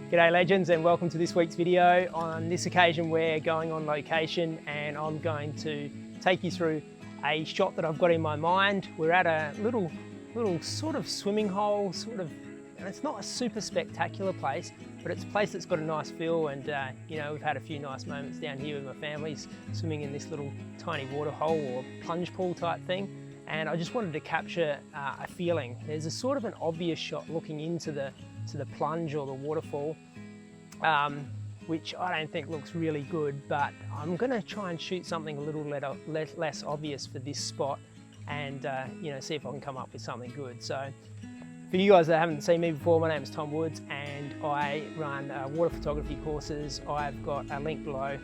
G'day legends, and welcome to this week's video. On this occasion we're going on location and I'm going to take you through a shot that I've got in my mind. We're at a little sort of swimming hole, and it's not a super spectacular place, but it's a place that's got a nice feel, and you know, we've had a few nice moments down here with my family's swimming in this little tiny water hole or plunge pool type thing, and I just wanted to capture a feeling. There's a sort of an obvious shot looking into the plunge or the waterfall, which I don't think looks really good, but I'm going to try and shoot something a little less obvious for this spot, and you know, see if I can come up with something good. So for you guys that haven't seen me before, my name is Tom Woods and I run water photography courses. I've got a link below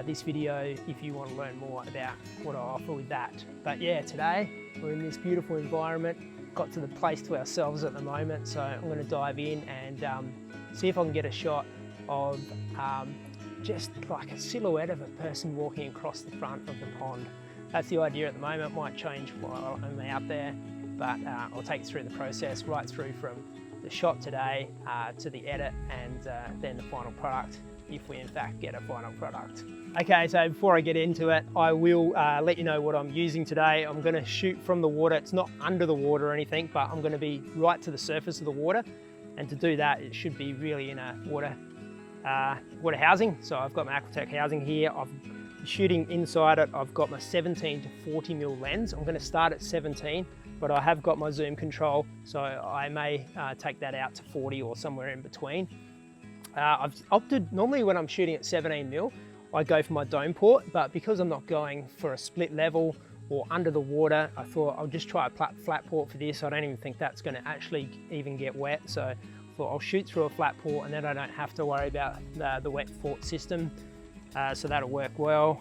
this video if you want to learn more about what I offer with that. But yeah, today we're in this beautiful environment. Got to the place to ourselves at the moment, so I'm going to dive in and see if I can get a shot of just like a silhouette of a person walking across the front of the pond. That's the idea at the moment. Might change while I'm out there, but I'll take you through the process right through from the shot today to the edit and then the final product, if we in fact get a final product. Okay, so before I get into it, I will let you know what I'm using today. I'm going to shoot from the water. It's not under the water or anything, but I'm going to be right to the surface of the water. And to do that, it should be really in a water housing. So I've got my Aquatech housing here. I'm shooting inside it. I've got my 17 to 40mm lens. I'm going to start at 17, but I have got my zoom control, so I may take that out to 40 or somewhere in between. I've opted, normally when I'm shooting at 17mm, I go for my dome port, but because I'm not going for a split level or under the water, I thought I'll just try a flat port for this. I don't even think that's going to actually even get wet, so I thought I'll shoot through a flat port and then I don't have to worry about the wet port system, so that'll work well.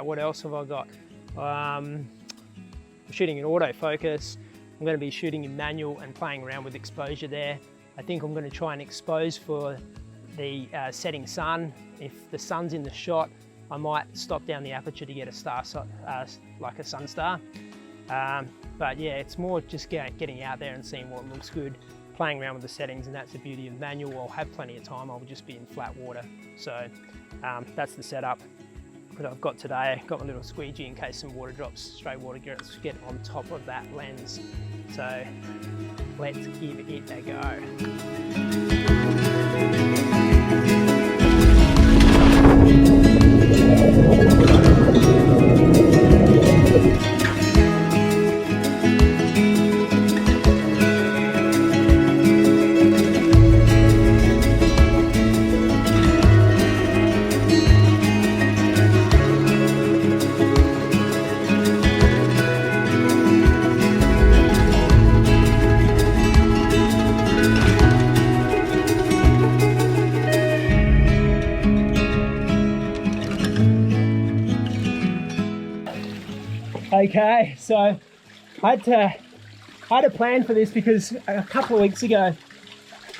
What else have I got? I'm shooting in autofocus. I'm going to be shooting in manual and playing around with exposure there. I think I'm going to try and expose for the setting sun. If the sun's in the shot, I might stop down the aperture to get a star, like a sun star. But yeah, it's more just getting out there and seeing what looks good, playing around with the settings, and that's the beauty of manual. I'll have plenty of time. I'll just be in flat water. So that's the setup that I've got today. I've got my little squeegee in case some water drops, stray water gets on top of that lens. So let's give it a go. Okay, so I had a plan for this because a couple of weeks ago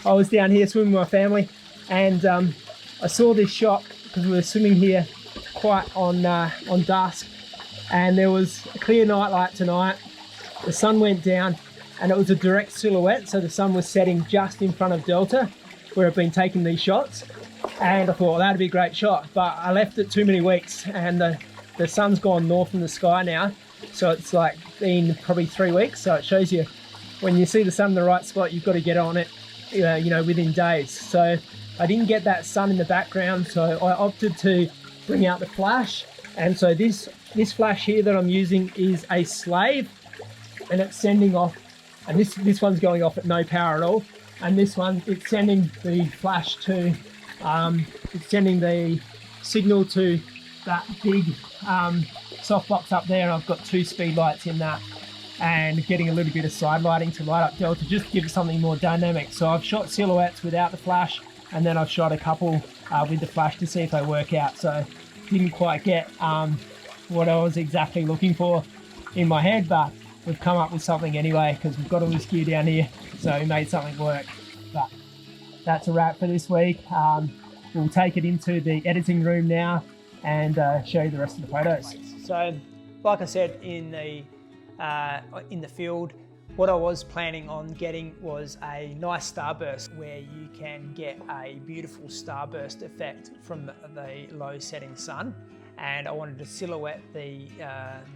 I was down here swimming with my family, and I saw this shot because we were swimming here quite on dusk, and there was a clear night light tonight. The sun went down and it was a direct silhouette, so the sun was setting just in front of Delta where I've been taking these shots, and I thought, well, that'd be a great shot, but I left it too many weeks and the sun's gone north in the sky now. So it's like been probably 3 weeks. So it shows you when you see the sun in the right spot, you've got to get on it, you know, within days. So I didn't get that sun in the background, so I opted to bring out the flash. And so this flash here that I'm using is a Slave, and it's sending off, and this one's going off at no power at all. And this one, it's sending the flash to, it's sending the signal to that big softbox up there, and I've got 2 speed lights in that, and getting a little bit of side lighting to light up Delta, just to give it something more dynamic. So I've shot silhouettes without the flash, and then I've shot a couple with the flash to see if they work out. So didn't quite get what I was exactly looking for in my head, but we've come up with something anyway because we've got all this gear down here, so we made something work. But that's a wrap for this week. We'll take it into the editing room now and show you the rest of the photos. So like I said, in the field, What I was planning on getting was a nice starburst where you can get a beautiful starburst effect from the low setting sun. And I wanted to silhouette the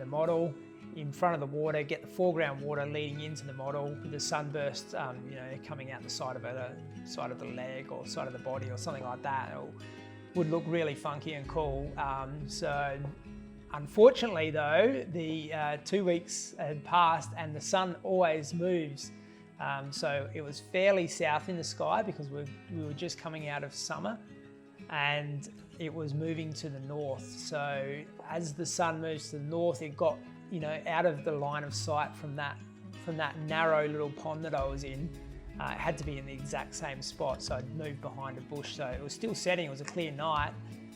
model in front of the water, get the foreground water leading into the model with the sunburst, you know, coming out the side of the leg or side of the body or something like that. It would look really funky and cool. So unfortunately though, the 2 weeks had passed and the sun always moves. So it was fairly south in the sky because we were just coming out of summer, and it was moving to the north. So as the sun moves to the north, it got, you know, out of the line of sight from that narrow little pond that I was in. It had to be in the exact same spot, so I'd moved behind a bush. So it was still setting, it was a clear night.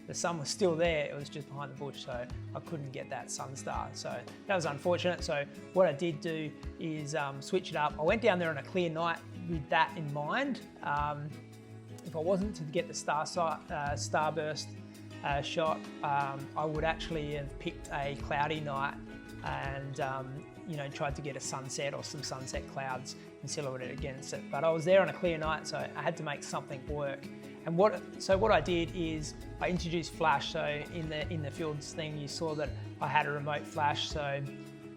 The sun was still there, it was just behind the bush, so I couldn't get that sun star. So that was unfortunate. So what I did do is switch it up. I went down there on a clear night with that in mind. If I wasn't to get the starburst shot, I would actually have picked a cloudy night and you know, tried to get a sunset or some sunset clouds and silhouetted against it. But I was there on a clear night, so I had to make something work. And what I did is I introduced flash. So in the fields thing, you saw that I had a remote flash. So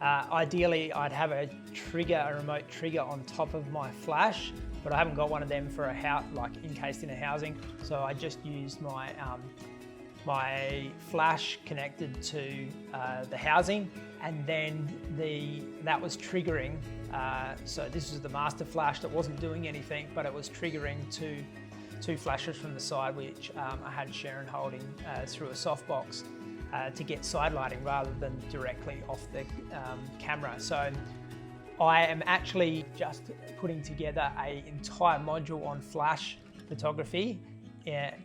ideally, I'd have a remote trigger on top of my flash, but I haven't got one of them for a house, like encased in a housing. So I just used my my flash connected to the housing, and then that was triggering. So this was the master flash that wasn't doing anything, but it was triggering two flashes from the side, which I had Sharon holding through a softbox to get side lighting rather than directly off the camera. So I am actually just putting together an entire module on flash photography,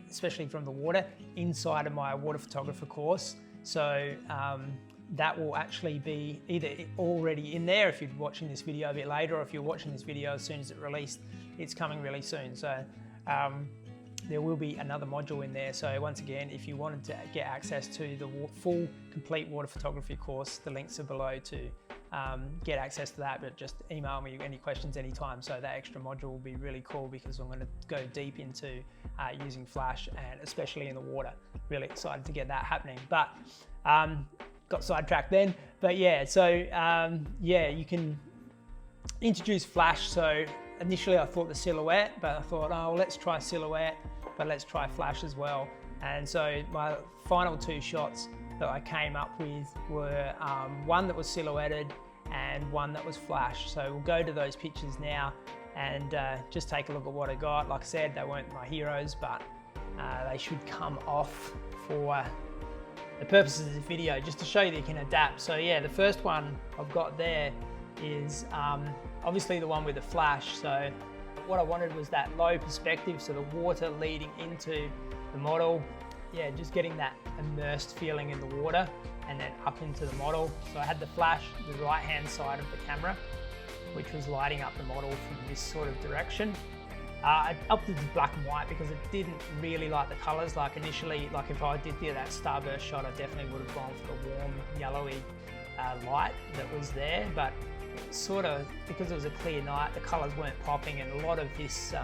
especially from the water, inside of my water photographer course. So that will actually be either already in there if you're watching this video a bit later, or if you're watching this video as soon as it released, it's coming really soon. So there will be another module in there. So once again, if you wanted to get access to the full complete water photography course, the links are below to get access to that, but just email me any questions anytime. So that extra module will be really cool because I'm going to go deep into using flash, and especially in the water. Really excited to get that happening. But got sidetracked then. But yeah, so yeah, you can introduce flash. So initially I thought the silhouette, but I thought, oh, let's try silhouette, but let's try flash as well. And so my final two shots that I came up with were one that was silhouetted and one that was flash. So we'll go to those pictures now and just take a look at what I got. Like I said, they weren't my heroes, but they should come off for the purposes of this video, just to show you that you can adapt. So yeah, the first one I've got there is obviously the one with the flash. So what I wanted was that low perspective, so the water leading into the model. Yeah, just getting that immersed feeling in the water and then up into the model. So I had the flash, the right-hand side of the camera, which was lighting up the model from this sort of direction. I upped it to black and white because it didn't really like the colors. Like initially, like if I did that starburst shot, I definitely would have gone for the warm yellowy light that was there, but sort of, because it was a clear night, the colors weren't popping, and a lot of this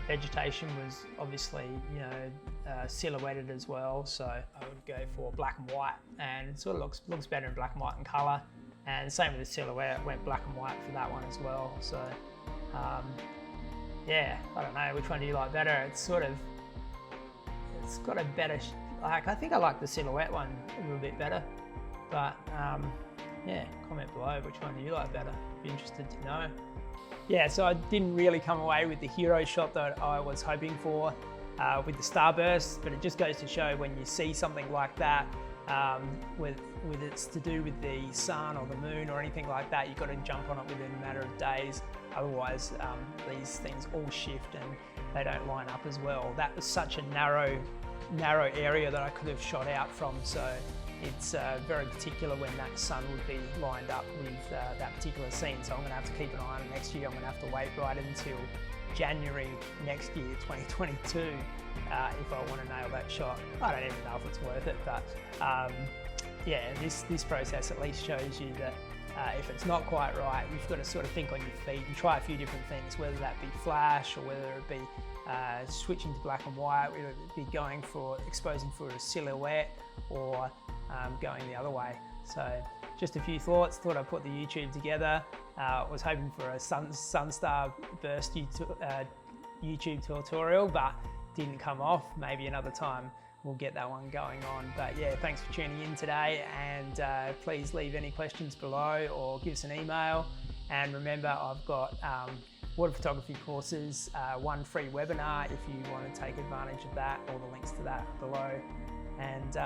vegetation was obviously, you know, silhouetted as well. So I would go for black and white, and it sort of looks better in black and white in color. And same with the silhouette, went black and white for that one as well. So yeah, I don't know, which one do you like better? It's got a better, like, I think I like the silhouette one a little bit better, but yeah, comment below which one do you like better. Be interested to know. Yeah, so I didn't really come away with the hero shot that I was hoping for with the starburst, but it just goes to show when you see something like that, with it's to do with the sun or the moon or anything like that, you've got to jump on it within a matter of days. Otherwise, these things all shift and they don't line up as well. That was such a narrow area that I could have shot out from. So it's very particular when that sun would be lined up with that particular scene. So I'm going to have to keep an eye on it next year. I'm going to have to wait right until January next year, 2022, if I want to nail that shot. I don't even know if it's worth it, but yeah, this process at least shows you that if it's not quite right, you've got to sort of think on your feet and try a few different things, whether that be flash or whether it be switching to black and white, whether it be going for exposing for a silhouette or going the other way. So just a few thoughts, thought I'd put the YouTube together. Was hoping for a Sunstar burst YouTube tutorial, but didn't come off. Maybe another time we'll get that one going on. But yeah, thanks for tuning in today, and please leave any questions below or give us an email. And remember, I've got water photography courses, one free webinar if you want to take advantage of that, all the links to that below. And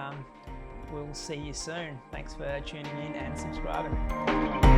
we'll see you soon. Thanks for tuning in and subscribing.